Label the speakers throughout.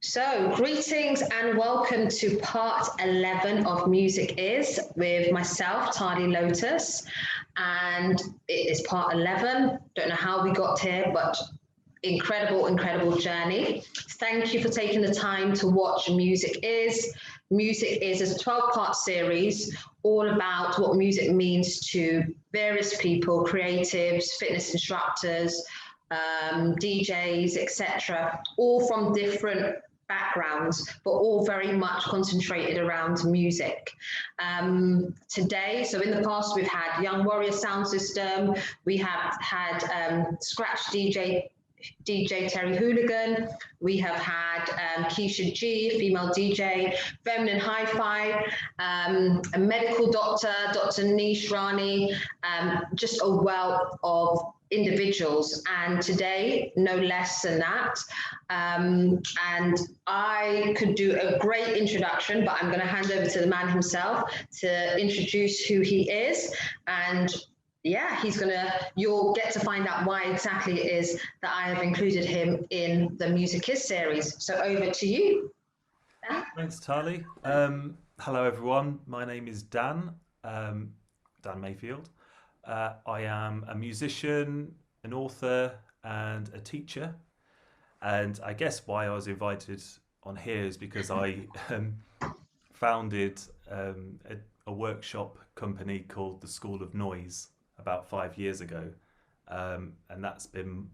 Speaker 1: So, greetings and welcome to part 11 of Music Is with myself, Tali Lotus. And it is part 11. Don't know how we got here, but incredible journey. Thank you for taking the time to watch Music Is. Music Is a 12-part series all about what music means to various people, creatives, fitness instructors, DJs, etc., all from different backgrounds, but all very much concentrated around music. Today, so in the past, we've had Young Warrior Sound System, we have had Scratch DJ Terry Hooligan, we have had Keisha G, female DJ, Feminine Hi-Fi, a medical doctor, Dr. Nish Rani, just a wealth of individuals, and today no less than that. And I could do a great introduction, but I'm going to hand over to the man himself to introduce who he is. And yeah, you'll get to find out why exactly it is that I have included him in the Music Is series. So over to you, Dan.
Speaker 2: Thanks, Tali. Hello, everyone. My name is Dan, Dan Mayfield. I am a musician, an author, and a teacher. And I guess why I was invited on here is because I founded a workshop company called the School of Noise about 5 years ago. And that's been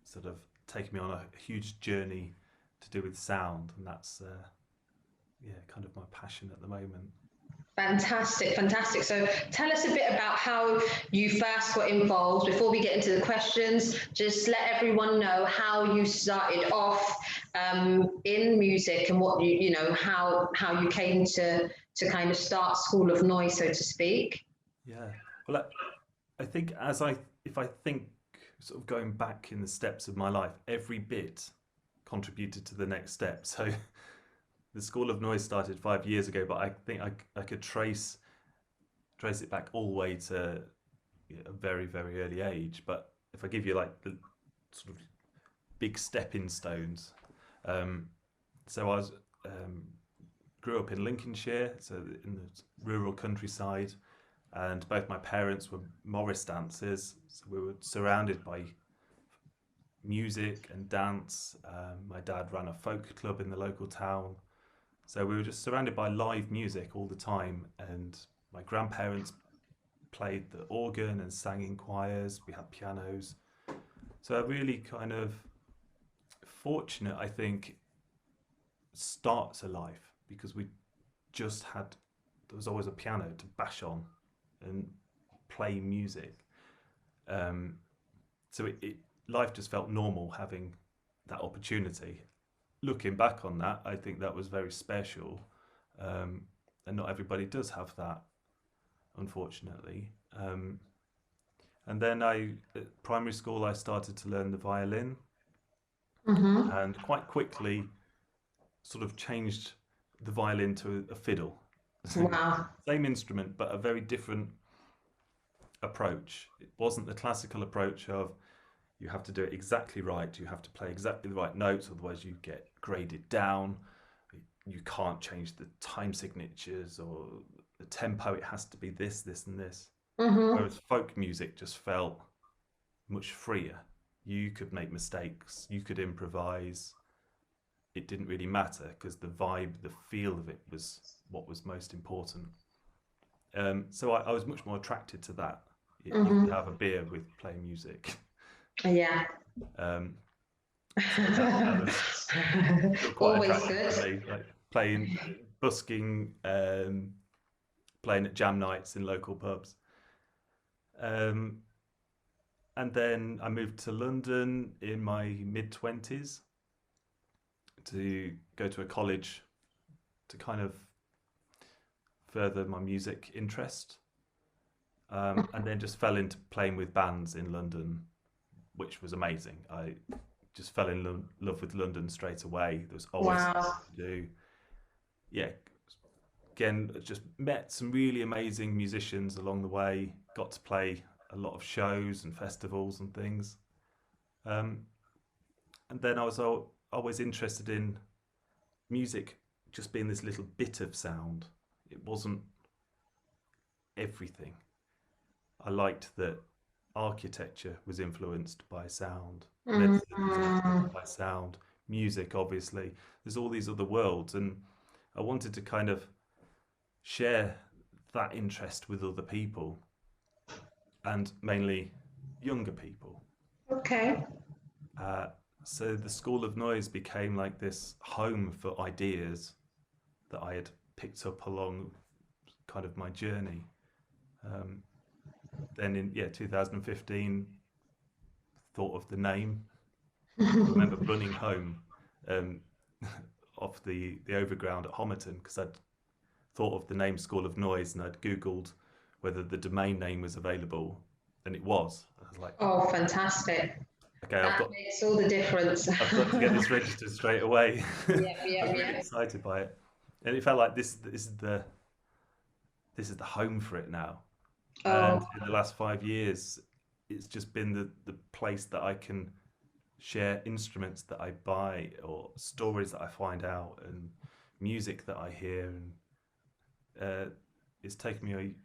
Speaker 2: sort of taken me on a huge journey to do with sound. And that's, kind of my passion at the moment.
Speaker 1: Fantastic. So tell us a bit about how you first got involved. Before we get into the questions, just let everyone know how you started off in music and what how you came to kind of start School of Noise, so to speak.
Speaker 2: Yeah. Well, I think if I think sort of going back in the steps of my life, every bit contributed to the next step. So the School of Noise started 5 years ago, but I think I could trace it back all the way to a very early age. But if I give you like the sort of big stepping stones, so I was grew up in Lincolnshire, so in the rural countryside, and both my parents were Morris dancers, so we were surrounded by music and dance. My dad ran a folk club in the local town. So we were just surrounded by live music all the time, and my grandparents played the organ and sang in choirs. We had pianos. So a really kind of fortunate, I think, start to life, because there was always a piano to bash on and play music. So life just felt normal having that opportunity. Looking back on that, I think that was very special, and not everybody does have that, unfortunately. And then at primary school, I started to learn the violin, and quite quickly sort of changed the violin to a fiddle.
Speaker 1: Wow.
Speaker 2: Same instrument, but a very different approach. It wasn't the classical approach of you have to do it exactly right, you have to play exactly the right notes, otherwise you get graded down. You can't change the time signatures or the tempo, it has to be this, and this. Whereas folk music just felt much freer. You could make mistakes, you could improvise. It didn't really matter, because the vibe, the feel of it was what was most important. So I was much more attracted to that. You could have a beer with playing music.
Speaker 1: Yeah.
Speaker 2: So that was quite
Speaker 1: Always
Speaker 2: attractive
Speaker 1: good.
Speaker 2: to me, like playing, busking, playing at jam nights in local pubs. And then I moved to London in my mid-20s to go to a college to kind of further my music interest. And then just fell into playing with bands in London, which was amazing. I just fell in love with London straight away. There was always something to do. Yeah, again, just met some really amazing musicians along the way. Got to play a lot of shows and festivals and things. And then I was always interested in music just being this little bit of sound. It wasn't everything. I liked that architecture was influenced by sound, medicine was influenced by sound, music, obviously. There's all these other worlds, and I wanted to kind of share that interest with other people, and mainly younger people.
Speaker 1: Okay.
Speaker 2: So the School of Noise became like this home for ideas that I had picked up along kind of my journey. Then in 2015, thought of the name. I remember running home um, off the overground at Homerton because I'd thought of the name School of Noise and I'd Googled whether the domain name was available, and it was. I was like,
Speaker 1: Oh, fantastic.
Speaker 2: okay,
Speaker 1: That makes all the difference.
Speaker 2: I've got to get this registered straight away.
Speaker 1: Yeah,
Speaker 2: I
Speaker 1: yeah,
Speaker 2: was really
Speaker 1: yeah.
Speaker 2: excited by it, and it felt like this is the home for it now. And
Speaker 1: Oh,
Speaker 2: in the last 5 years, it's just been the place that I can share instruments that I buy or stories that I find out and music that I hear. And it's taken me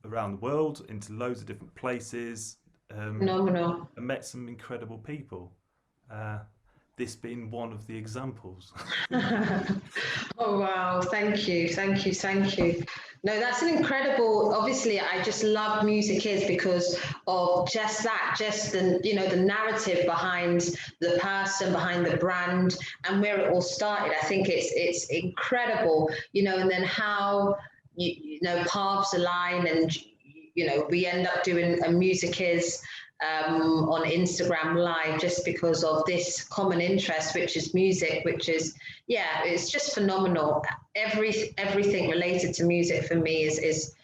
Speaker 2: around the world into loads of different places.
Speaker 1: phenomenal.
Speaker 2: I met some incredible people. This being one of the examples.
Speaker 1: Oh, wow. Thank you. Thank you. Thank you. No, that's an incredible, obviously, I just love Music Is because of just that, just the, the narrative behind the person, behind the brand and where it all started. I think it's incredible, and then how, paths align and, we end up doing a Music Is on Instagram Live just because of this common interest, which is music, which is, it's just phenomenal. Everything related to music for me is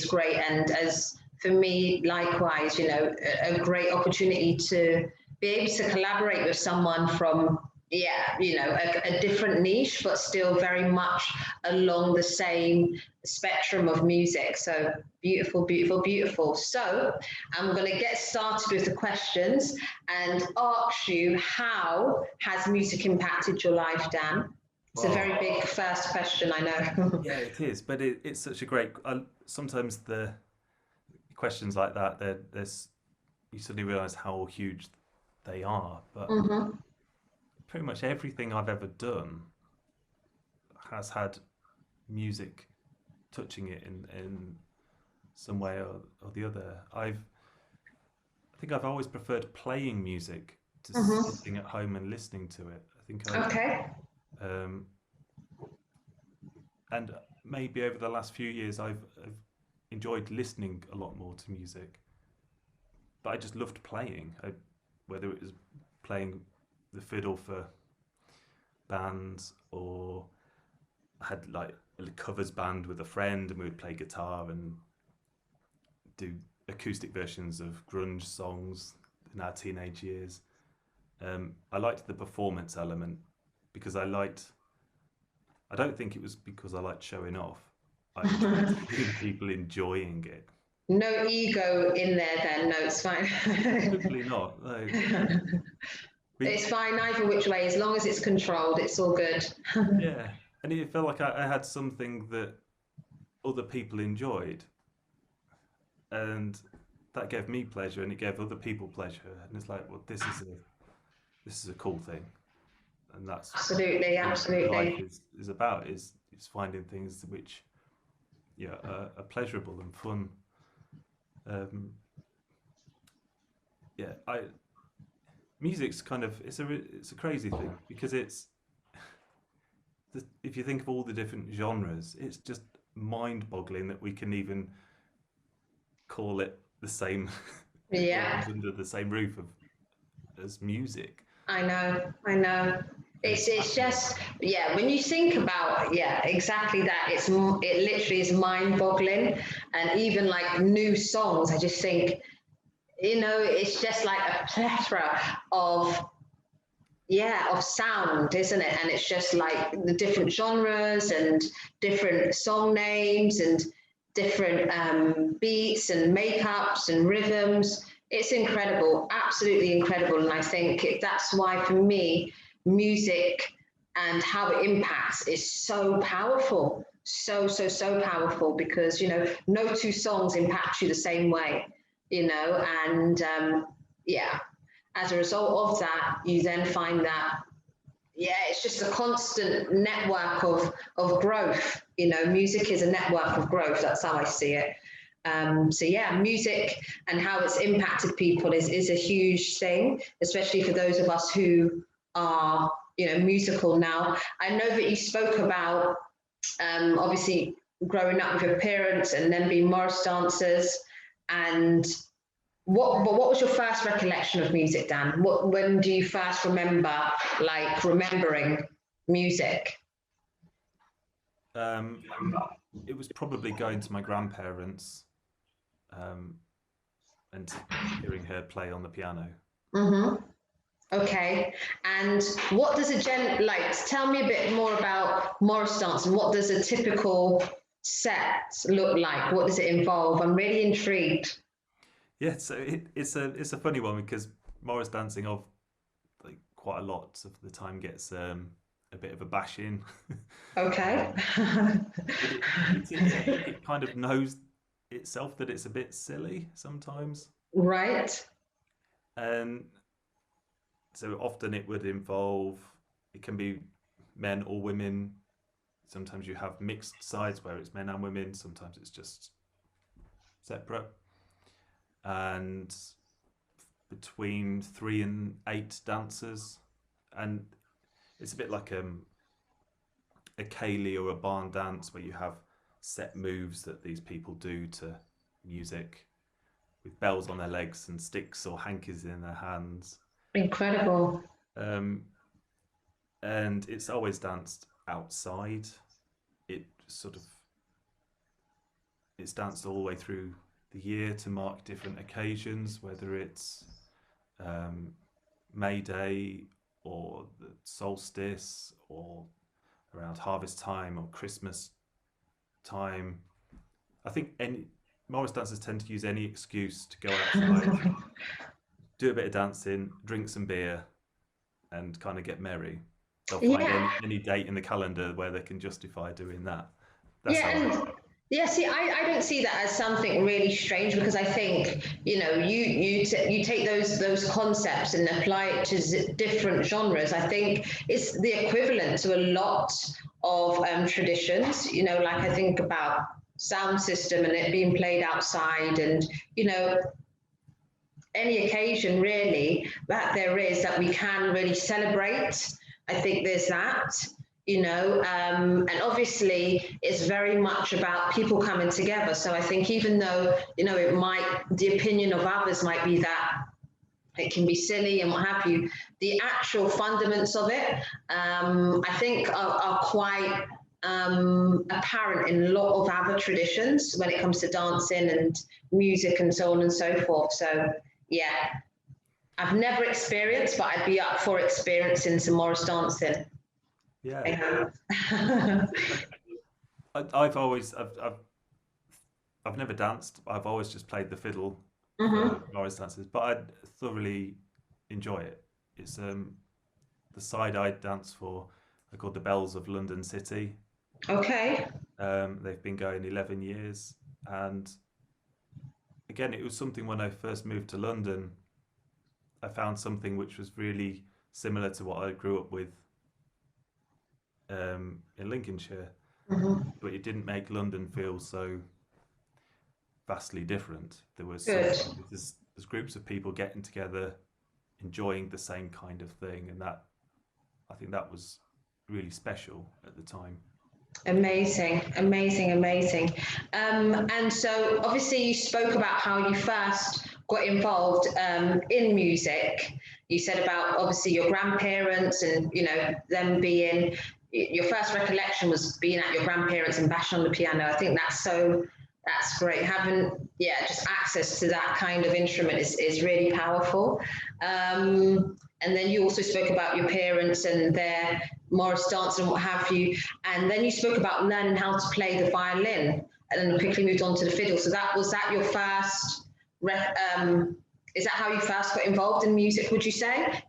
Speaker 1: great, and as for me, likewise, a great opportunity to be able to collaborate with someone from a different niche, but still very much along the same spectrum of music. So beautiful, beautiful, beautiful. So I'm going to get started with the questions and ask you, how has music impacted your life, Dan? It's a very big first question, I know.
Speaker 2: Yeah, it is, but it's such a great. Sometimes the questions like that, there's you suddenly realise how huge they are. But pretty much everything I've ever done has had music touching it in some way or the other. I think I've always preferred playing music to sitting at home and listening to it. I think
Speaker 1: Okay.
Speaker 2: And maybe over the last few years, I've enjoyed listening a lot more to music. But I just loved playing, whether it was playing the fiddle for bands, or I had like a covers band with a friend and we would play guitar and do acoustic versions of grunge songs in our teenage years. I liked the performance element because I don't think it was because I liked showing off. I enjoyed seeing people enjoying it.
Speaker 1: No ego in there then, no, it's fine.
Speaker 2: Hopefully not. No.
Speaker 1: It's fine either which way, as long as it's controlled, it's all good.
Speaker 2: Yeah, and it felt like I had something that other people enjoyed, and that gave me pleasure, and it gave other people pleasure, and it's like, well, this is a cool thing, and that's
Speaker 1: Absolutely,
Speaker 2: what
Speaker 1: absolutely.
Speaker 2: life is about is finding things which are pleasurable and fun. Music's kind of it's a crazy thing because if you think of all the different genres, it's just mind-boggling that we can even call it the same
Speaker 1: Yeah,
Speaker 2: under the same roof as music.
Speaker 1: I know. It's just, when you think about, exactly that, it literally is mind-boggling. And even like new songs, I just think, it's just like a plethora of sound, isn't it? And it's just like the different genres and different song names and different beats and makeups and rhythms. It's incredible, absolutely incredible. And I think that's why for me, music and how it impacts is so powerful, so powerful, because no two songs impact you the same way, and yeah, as a result of that, you then find that it's just a constant network of growth. Music is a network of growth. That's how I see it. So yeah, music and how it's impacted people is a huge thing, especially for those of us who are musical now. I know that you spoke about obviously growing up with your parents and then being Morris dancers. And what was your first recollection of music, Dan? When do you first remember remembering music?
Speaker 2: It was probably going to my grandparents and hearing her play on the piano.
Speaker 1: Mm-hmm. Okay. And what does tell me a bit more about Morris dance, and what does a typical set look like? What does it involve? I'm really intrigued.
Speaker 2: Yeah, so it's a funny one because Morris dancing of quite a lot of the time gets a bit of a bashing.
Speaker 1: Okay.
Speaker 2: It kind of knows itself that it's a bit silly sometimes.
Speaker 1: Right.
Speaker 2: And so often it would involve, it can be men or women. Sometimes you have mixed sides where it's men and women. Sometimes it's just separate. And between 3 and 8 dancers. And it's a bit like a CAYA or a barn dance where you have set moves that these people do to music with bells on their legs and sticks or hankies in their hands.
Speaker 1: Incredible.
Speaker 2: And it's always danced outside. It's danced all the way through the year to mark different occasions, whether it's May Day or the solstice or around harvest time or Christmas time. I think Morris dancers tend to use any excuse to go outside, do a bit of dancing, drink some beer, and kind of get merry. They'll find any date in the calendar where they can justify doing that. That's
Speaker 1: see, I don't see that as something really strange, because I think you take those concepts and apply it to different genres. I think it's the equivalent to a lot of traditions. I think about sound system and it being played outside, and any occasion really that there is that we can really celebrate. I think there's that. And obviously it's very much about people coming together. So I think even though, the opinion of others might be that it can be silly and what have you, the actual fundaments of it, I think are quite apparent in a lot of other traditions when it comes to dancing and music and so on and so forth. So yeah, I've never experienced, but I'd be up for experiencing some Morris dancing.
Speaker 2: Yeah. I've never danced. I've always just played the fiddle for Morris dances, but I thoroughly enjoy it. It's the side I dance for are called the Bells of London City.
Speaker 1: Okay.
Speaker 2: They've been going 11 years, and again, it was something when I first moved to London. I found something which was really similar to what I grew up with in Lincolnshire, but it didn't make London feel so vastly different. There's groups of people getting together, enjoying the same kind of thing, and I think that was really special at the time.
Speaker 1: Amazing. And so obviously you spoke about how you first got involved in music. You said about obviously your grandparents and them being, your first recollection was being at your grandparents and bashing on the piano. I think that's great. Having just access to that kind of instrument is really powerful. And then you also spoke about your parents and their Morris dance and what have you. And then you spoke about learning how to play the violin, and then quickly moved on to the fiddle. So was that your first, is that how you first got involved in music, would you say?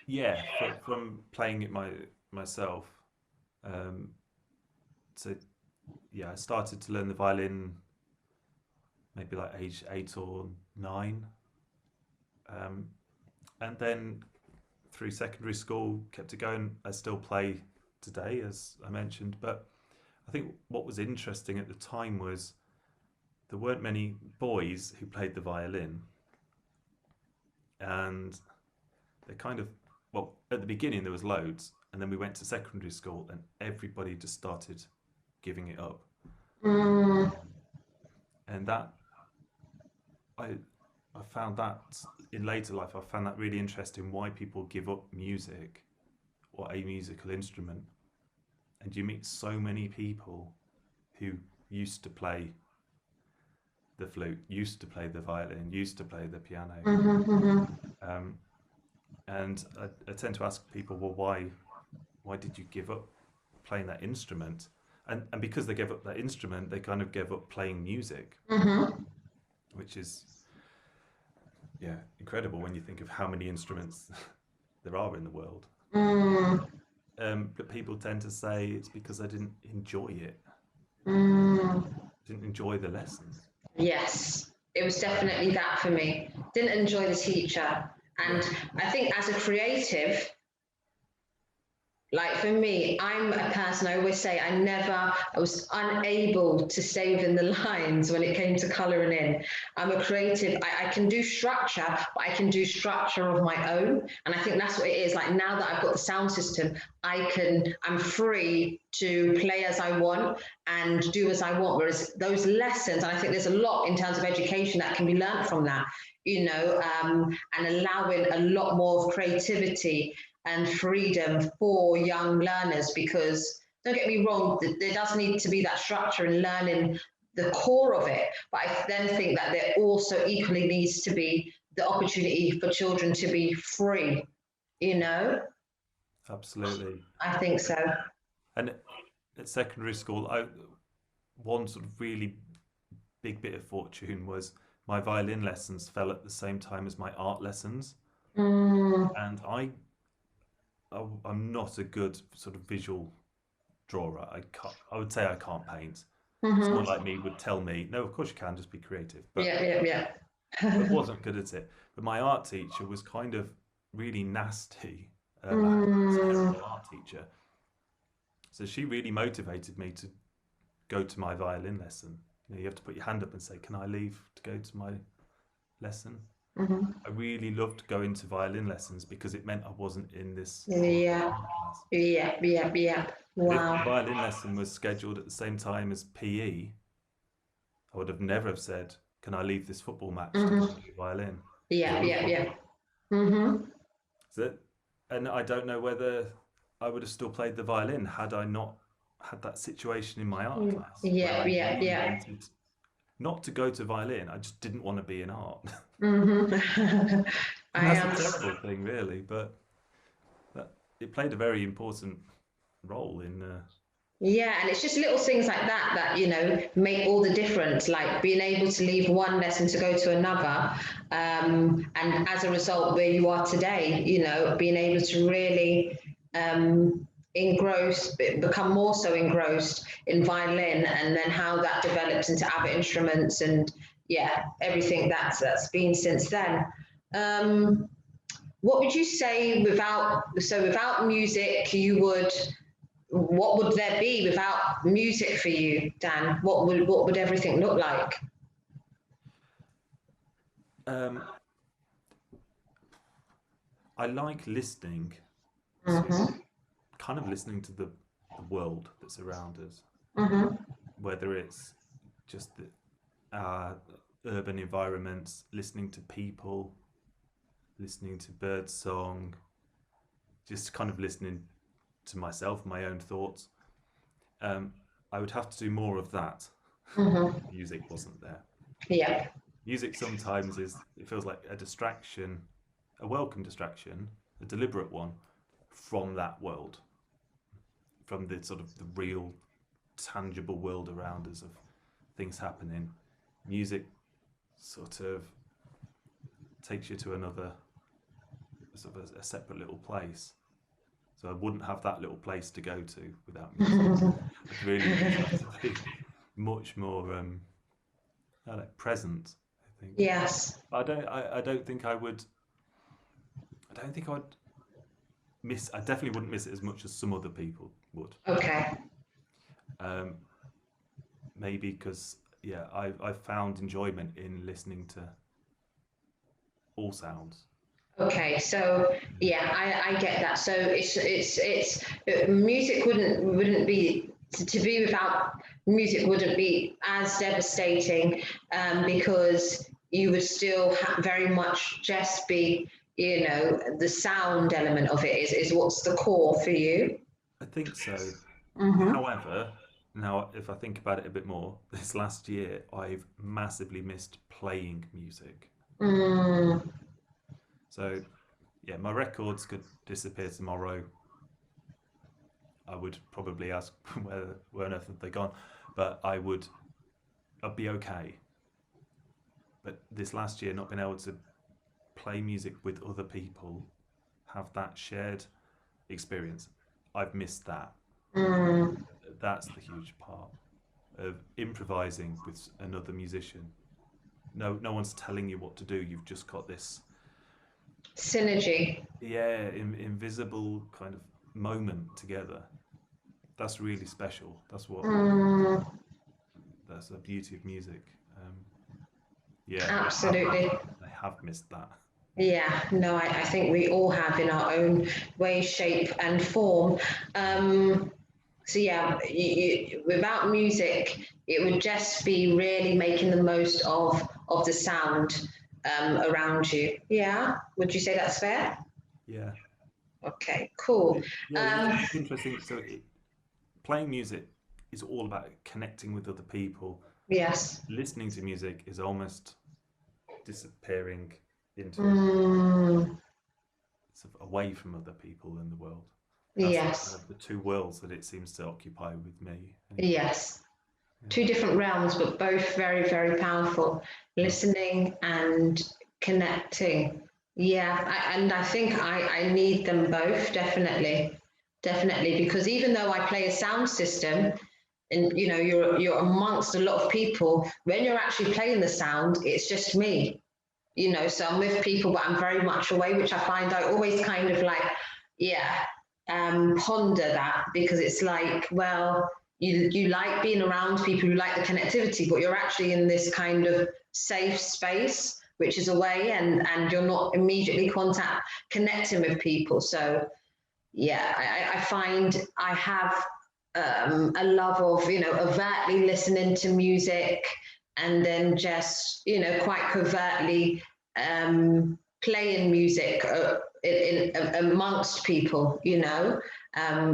Speaker 2: Yeah, from playing at my myself. Um, so yeah, I started to learn the violin maybe like age 8 or 9, um, and then through secondary school kept it going. I still play today, as I mentioned, but I think what was interesting at the time was there weren't many boys who played the violin, and they kind of, well, at the beginning there was loads, and then we went to secondary school and everybody just started giving it up.
Speaker 1: Mm,
Speaker 2: And that I I found that in later life I found that really interesting, why people give up music or a musical instrument. And you meet so many people who used to play the flute, used to play the violin, used to play the piano.
Speaker 1: mhm, mhm.
Speaker 2: Um, and I tend to ask people, well, why did you give up playing that instrument? And because they gave up that instrument, they kind of gave up playing music,
Speaker 1: Mhm.
Speaker 2: which is, yeah, incredible when you think of how many instruments there are in the world.
Speaker 1: Mm,
Speaker 2: But people tend to say it's because I didn't enjoy it,
Speaker 1: mm.
Speaker 2: didn't enjoy the lessons.
Speaker 1: Yes, it was definitely that for me. Didn't enjoy the teacher.
Speaker 2: Yeah.
Speaker 1: And I think as a creative, like for me, I'm a person, I always say I was unable to stay within the lines when it came to colouring in. I'm a creative, I can do structure, but I can do structure of my own. And I think that's what it is. Like now that I've got the sound system, I'm free to play as I want and do as I want. Whereas those lessons, and I think there's a lot in terms of education that can be learned from that, and allowing a lot more of creativity and freedom for young learners, because don't get me wrong, there does need to be that structure in learning the core of it, but I then think that there also equally needs to be the opportunity for children to be free, you know.
Speaker 2: Absolutely.
Speaker 1: I think so.
Speaker 2: And at secondary school, one sort of really big bit of fortune was my violin lessons fell at the same time as my art lessons,
Speaker 1: Mm,
Speaker 2: and I'm not a good sort of visual drawer. I would say I can't paint. Someone
Speaker 1: mm-hmm.
Speaker 2: like me would tell me, no, of course you can, just be creative. But
Speaker 1: Yeah, yeah, yeah.
Speaker 2: I wasn't good at it. But my art teacher was kind of really nasty. I had a
Speaker 1: Mm,
Speaker 2: terrible art teacher. So she really motivated me to go to my violin lesson. You have to put your hand up and say, can I leave to go to my lesson?
Speaker 1: mm-hmm.
Speaker 2: I really loved going to violin lessons because it meant I wasn't in this horrible
Speaker 1: Yeah,
Speaker 2: art class.
Speaker 1: yeah, yeah, yeah.
Speaker 2: And if the
Speaker 1: Wow.
Speaker 2: violin lesson was scheduled at the same time as PE, I would have never have said, can I leave this football match to go
Speaker 1: Mm-hmm.
Speaker 2: and play violin? Because I
Speaker 1: Yeah,
Speaker 2: love
Speaker 1: yeah, yeah.
Speaker 2: football.
Speaker 1: Mm-hmm.
Speaker 2: So, and I don't know whether I would have still played the violin had I not had that situation in my art class where
Speaker 1: Yeah,
Speaker 2: I
Speaker 1: yeah,
Speaker 2: really
Speaker 1: yeah.
Speaker 2: wanted not to go to violin. I just didn't want to be in art.
Speaker 1: Mm-hmm.
Speaker 2: And
Speaker 1: I
Speaker 2: that's a
Speaker 1: am.
Speaker 2: terrible thing, really, but that, it played a very important role in.
Speaker 1: Yeah, and it's just little things like that that, make all the difference, like being able to leave one lesson to go to another. And as a result, where you are today, being able to really become more so engrossed in violin, and then how that develops into other instruments, and yeah, everything that's been since then. Um, what would you say without music, what would there be without music for you, Dan? What would everything look like?
Speaker 2: Um, I like listening, sort of,
Speaker 1: Mm-hmm.
Speaker 2: kind of listening to the world that's around us,
Speaker 1: Mm-hmm.
Speaker 2: whether it's just uh, urban environments, listening to people, listening to bird song, just kind of listening to myself, my own thoughts. Um, I would have to do more of that.
Speaker 1: Mm-hmm.
Speaker 2: Music wasn't there.
Speaker 1: Yeah.
Speaker 2: Music sometimes it feels like a distraction, a welcome distraction, a deliberate one from that world, from the sort of the real, tangible world around us of things happening. Music sort of takes you to another, sort of a separate little place. So So I wouldn't have that little place to go to without music. I'd really have to be much more I don't know, present, I think.
Speaker 1: Yes.
Speaker 2: I don't think I would. I don't think I'd miss. I definitely wouldn't miss it as much as some other people would.
Speaker 1: Okay.
Speaker 2: Um, Maybe because yeah, I've found enjoyment in listening to all sounds.
Speaker 1: Okay, so yeah, I get that. So music wouldn't be to be without music wouldn't be as devastating, because you would still very much just be, the sound element of it is what's the core for you.
Speaker 2: I think so.
Speaker 1: Mm-hmm.
Speaker 2: However, now if I think about it a bit more, this last year I've massively missed playing music.
Speaker 1: Mm,
Speaker 2: So yeah, my records could disappear tomorrow. I would probably ask where on earth have they gone, but I'd be okay. But this last year, not being able to play music with other people, have that shared experience, I've missed that.
Speaker 1: mm.
Speaker 2: That's the huge part of improvising with another musician. No one's telling you what to do. You've just got this,
Speaker 1: Synergy.
Speaker 2: yeah, invisible kind of moment together. That's really special.
Speaker 1: Mm,
Speaker 2: That's the beauty of music. Yeah,
Speaker 1: absolutely.
Speaker 2: I have missed that.
Speaker 1: Yeah, no, I think we all have in our own way, shape, and form. So yeah, without music, it would just be really making the most of the sound around you. Yeah, would you say that's fair?
Speaker 2: Yeah,
Speaker 1: Okay, cool.
Speaker 2: yeah.
Speaker 1: Um,
Speaker 2: It's interesting. Playing music is all about connecting with other people.
Speaker 1: yes.
Speaker 2: Listening to music is almost disappearing into
Speaker 1: Mm,
Speaker 2: sort of away from other people in the world. That's kind
Speaker 1: yes.
Speaker 2: of the two worlds that it seems to occupy with me. Anyway.
Speaker 1: Yes.
Speaker 2: Yeah.
Speaker 1: Two different realms, but both very, very powerful.
Speaker 2: Mm.
Speaker 1: Listening and connecting. Yeah, and I think I need them both, definitely. Definitely, because even though I play a sound system and you're amongst a lot of people, when you're actually playing the sound, it's just me. So I'm with people, but I'm very much away, which I find I always kind of like, yeah, ponder that, because it's like, well, you like being around people, you like the connectivity, but you're actually in this kind of safe space, which is away, and you're not immediately connecting with people. So yeah, I find I have a love of, overtly listening to music, and then just, quite covertly playing music amongst people,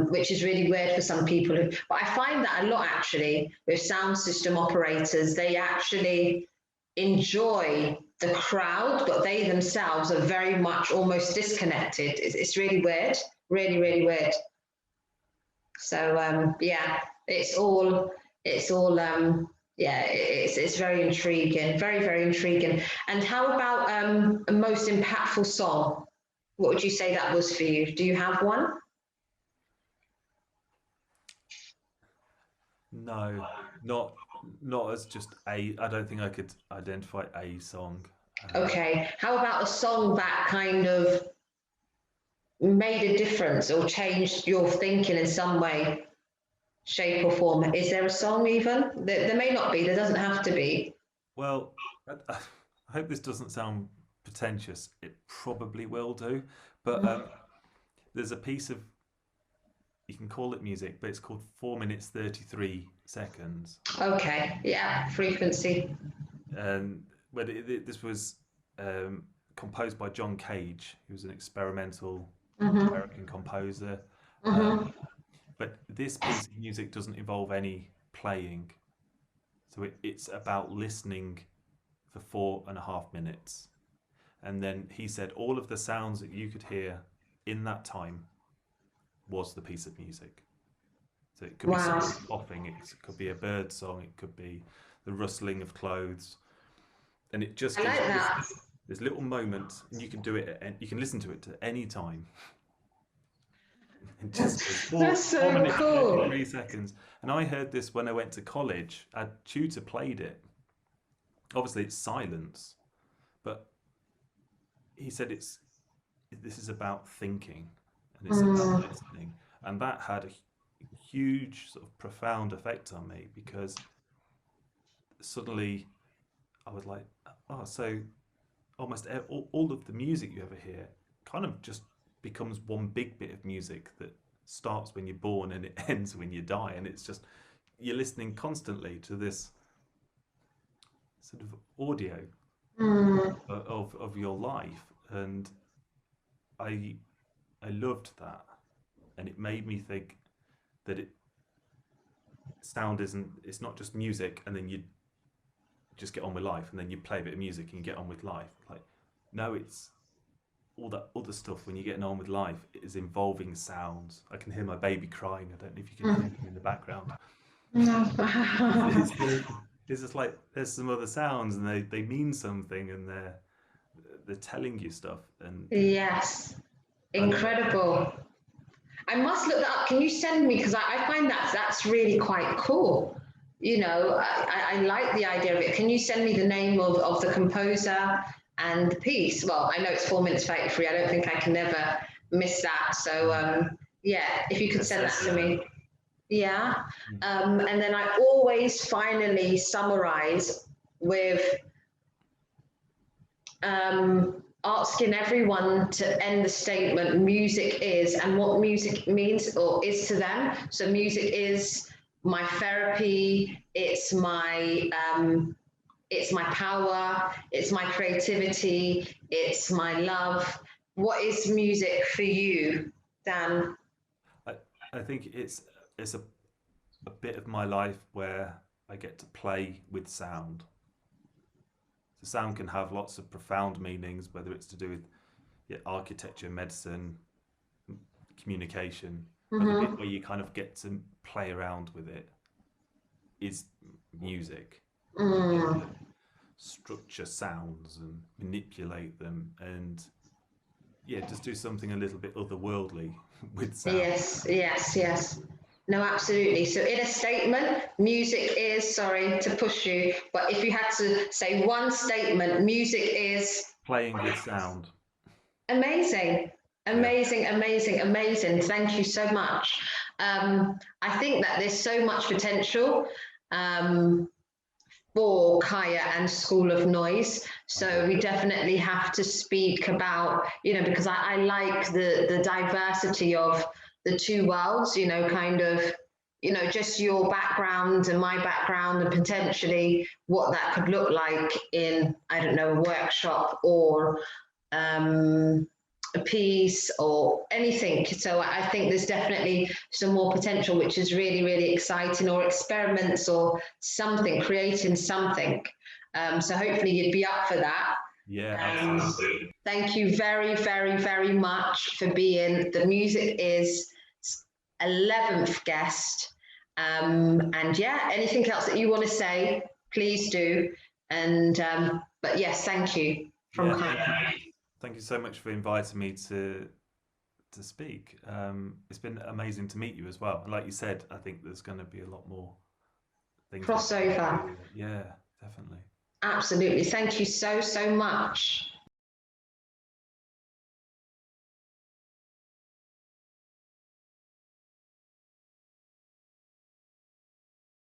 Speaker 1: which is really weird for some people. But I find that a lot actually with sound system operators, they actually enjoy the crowd, but they themselves are very much almost disconnected. It's really weird, really, really weird. So yeah, it's all it's very intriguing, very, very intriguing. And how about a most impactful song? What would you say that was for you? Do you have one?
Speaker 2: No, not not as just a. I don't think I could identify a song. Um,
Speaker 1: Okay. How about a song that kind of made a difference or changed your thinking in some way, shape, or form? Is there a song even? There may not be, there doesn't have to be.
Speaker 2: well, I hope this doesn't sound pretentious. It probably will do, but there's a piece of, you can call it music, but it's called 4 minutes 33 seconds.
Speaker 1: Okay, yeah, frequency.
Speaker 2: And when this was um, composed by John Cage, who was an experimental
Speaker 1: Mm-hmm.
Speaker 2: American composer. Um,
Speaker 1: Mm-hmm.
Speaker 2: but this piece of music doesn't involve any playing, so it's about listening for 4.5 minutes. And then he said all of the sounds that you could hear in that time was the piece of music. So it could be
Speaker 1: Wow.
Speaker 2: someone coughing, it could be a bird song, it could be the rustling of clothes, and it just
Speaker 1: I
Speaker 2: gives
Speaker 1: like
Speaker 2: you
Speaker 1: that.
Speaker 2: this little moment, and you can do it, and you can listen to it at any time. It just goes
Speaker 1: That's
Speaker 2: four
Speaker 1: so
Speaker 2: minutes,
Speaker 1: cool.
Speaker 2: 3 seconds. And I heard this when I went to college. A tutor played it. Obviously, it's silence, but he said this is about thinking and it's about
Speaker 1: Mm,
Speaker 2: listening, and that had a huge sort of profound effect on me because suddenly I was like, oh, so almost all of the music you ever hear kind of just becomes one big bit of music that starts when you're born and it ends when you die, and it's just you're listening constantly to this sort of audio
Speaker 1: mm,
Speaker 2: of your life, and I I loved that, and it made me think that sound isn't it's not just music and then you just get on with life and then you play a bit of music and you get on with life. Like, no, it's all that other stuff when you're getting on with life is involving sounds. I can hear my baby crying. I don't know if you can hear
Speaker 1: mm.
Speaker 2: him in the background.
Speaker 1: No.
Speaker 2: It's, it's just like there's some other sounds and they mean something and they're telling you stuff and
Speaker 1: Yes,
Speaker 2: I love it.
Speaker 1: incredible. I must look that up. Can you send me? Because I find that's really quite cool. You know, I like the idea of it. Can you send me the name of the composer and the piece? Well, I know it's 4 minutes 33. I don't think I can never miss that. So, yeah, if you could
Speaker 2: Yeah,
Speaker 1: send that to
Speaker 2: Cecil.
Speaker 1: me. Yeah.
Speaker 2: Mm.
Speaker 1: And then I always finally summarize with asking everyone to end the statement music is and what music means or is to them. So music is my therapy, it's my power, it's my creativity, it's my love. What is music for you, Dan?
Speaker 2: I, I think it's a bit of my life where I get to play with sound. The sound can have lots of profound meanings, whether it's to do with architecture, medicine, communication. But the bit
Speaker 1: Mm-hmm.
Speaker 2: where you kind of get to play around with it is music. You get
Speaker 1: Mm.
Speaker 2: to structure sounds and manipulate them, and yeah, just do something a little bit otherworldly with sound.
Speaker 1: Yes, yes, yes. No, absolutely. So, in a statement, music is, sorry to push you, but if you had to say one statement, music is
Speaker 2: Playing with sound.
Speaker 1: amazing,
Speaker 2: Yeah.
Speaker 1: amazing, amazing, amazing. Thank you so much. I think that there's so much potential. Um, for CAYA and School of Noise.
Speaker 2: I
Speaker 1: So we
Speaker 2: agree.
Speaker 1: definitely have to speak about, you know, because I like the diversity of the two worlds, you know, kind of, you know, just your background and my background and potentially what that could look like in, I don't know, a workshop or um, a piece or anything. So I think there's definitely some more potential, which is really, really exciting, or experiments or something, creating something. So hopefully you'd be up for that.
Speaker 2: Yeah,
Speaker 1: Um,
Speaker 2: absolutely.
Speaker 1: Thank you very, very, very much for being the Music Is 11th guest. And yeah, anything else that you want to say, please do. And but yes, thank you from
Speaker 2: Yeah,
Speaker 1: Kaya.
Speaker 2: thank you so much for inviting me to speak. It's been amazing to meet you as well. And like you said, I think there's going to be a lot more things we can
Speaker 1: Crossover.
Speaker 2: do. Yeah, definitely.
Speaker 1: Absolutely. Thank you so, so much.